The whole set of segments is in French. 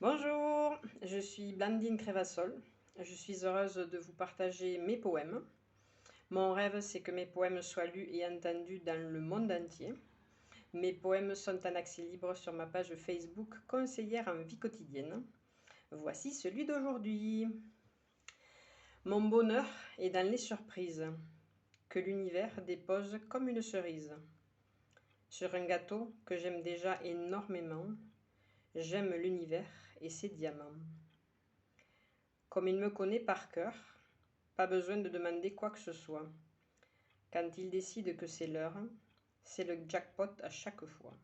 Bonjour, je suis Blandine Crévassol. Je suis heureuse de vous partager mes poèmes. Mon rêve, c'est que mes poèmes soient lus et entendus dans le monde entier. Mes poèmes sont en accès libre sur ma page Facebook Conseillère en vie quotidienne. Voici celui d'aujourd'hui. Mon bonheur est dans les surprises que l'univers dépose comme une cerise. Sur un gâteau que j'aime déjà énormément, j'aime l'univers et ses diamants. Comme il me connaît par cœur, pas besoin de demander quoi que ce soit. Quand il décide que c'est l'heure, c'est le jackpot à chaque fois.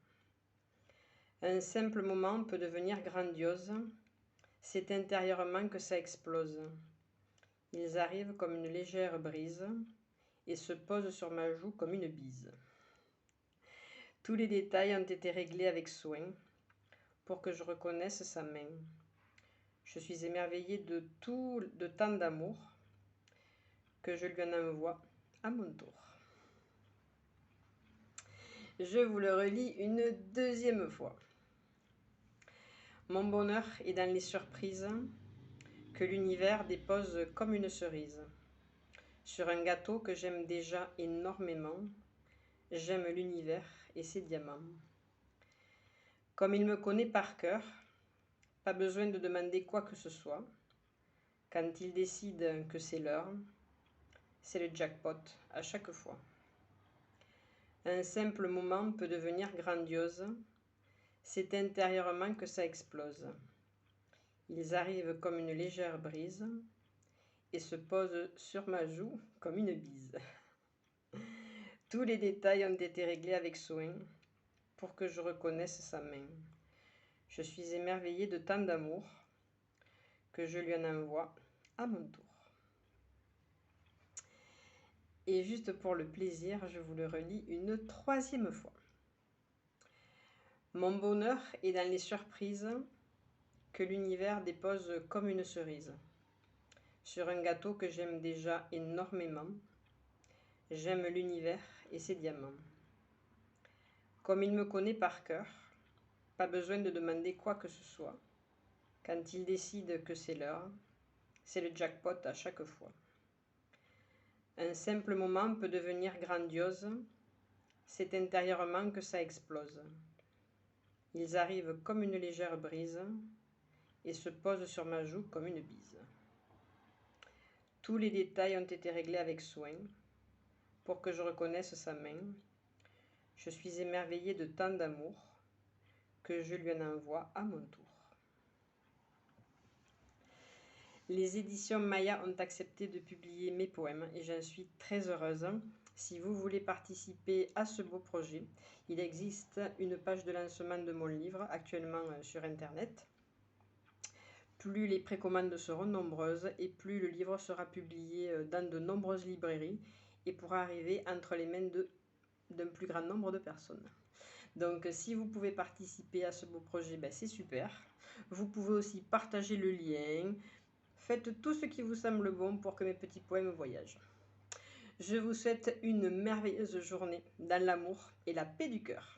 Un simple moment peut devenir grandiose, c'est intérieurement que ça explose. Ils arrivent comme une légère brise et se posent sur ma joue comme une bise. Tous les détails ont été réglés avec soin pour que je reconnaisse sa main. Je suis émerveillée de tant d'amour que je lui en envoie à mon tour. Je vous le relis une deuxième fois. Mon bonheur est dans les surprises que l'univers dépose comme une cerise. Sur un gâteau que j'aime déjà énormément, j'aime l'univers et ses diamants. Comme il me connaît par cœur, pas besoin de demander quoi que ce soit. Quand il décide que c'est l'heure, c'est le jackpot à chaque fois. Un simple moment peut devenir grandiose, c'est intérieurement que ça explose. Ils arrivent comme une légère brise et se posent sur ma joue comme une bise. Tous les détails ont été réglés avec soin pour que je reconnaisse sa main. Je suis émerveillée de tant d'amour que je lui en envoie à mon tour. Et juste pour le plaisir, je vous le relis une troisième fois. Mon bonheur est dans les surprises que l'univers dépose comme une cerise. Sur un gâteau que j'aime déjà énormément, j'aime l'univers et ses diamants. Comme il me connaît par cœur, pas besoin de demander quoi que ce soit. Quand il décide que c'est l'heure, c'est le jackpot à chaque fois. Un simple moment peut devenir grandiose, c'est intérieurement que ça explose. Ils arrivent comme une légère brise et se posent sur ma joue comme une bise. Tous les détails ont été réglés avec soin pour que je reconnaisse sa main. Je suis émerveillée de tant d'amour que je lui en envoie à mon tour. Les éditions Maya ont accepté de publier mes poèmes et j'en suis très heureuse. Si vous voulez participer à ce beau projet, il existe une page de lancement de mon livre actuellement sur Internet. Plus les précommandes seront nombreuses et plus le livre sera publié dans de nombreuses librairies et pourra arriver entre les mains d'un plus grand nombre de personnes. Donc si vous pouvez participer à ce beau projet, c'est super. Vous pouvez aussi partager le lien. Faites tout ce qui vous semble bon pour que mes petits poèmes voyagent. Je vous souhaite une merveilleuse journée dans l'amour et la paix du cœur.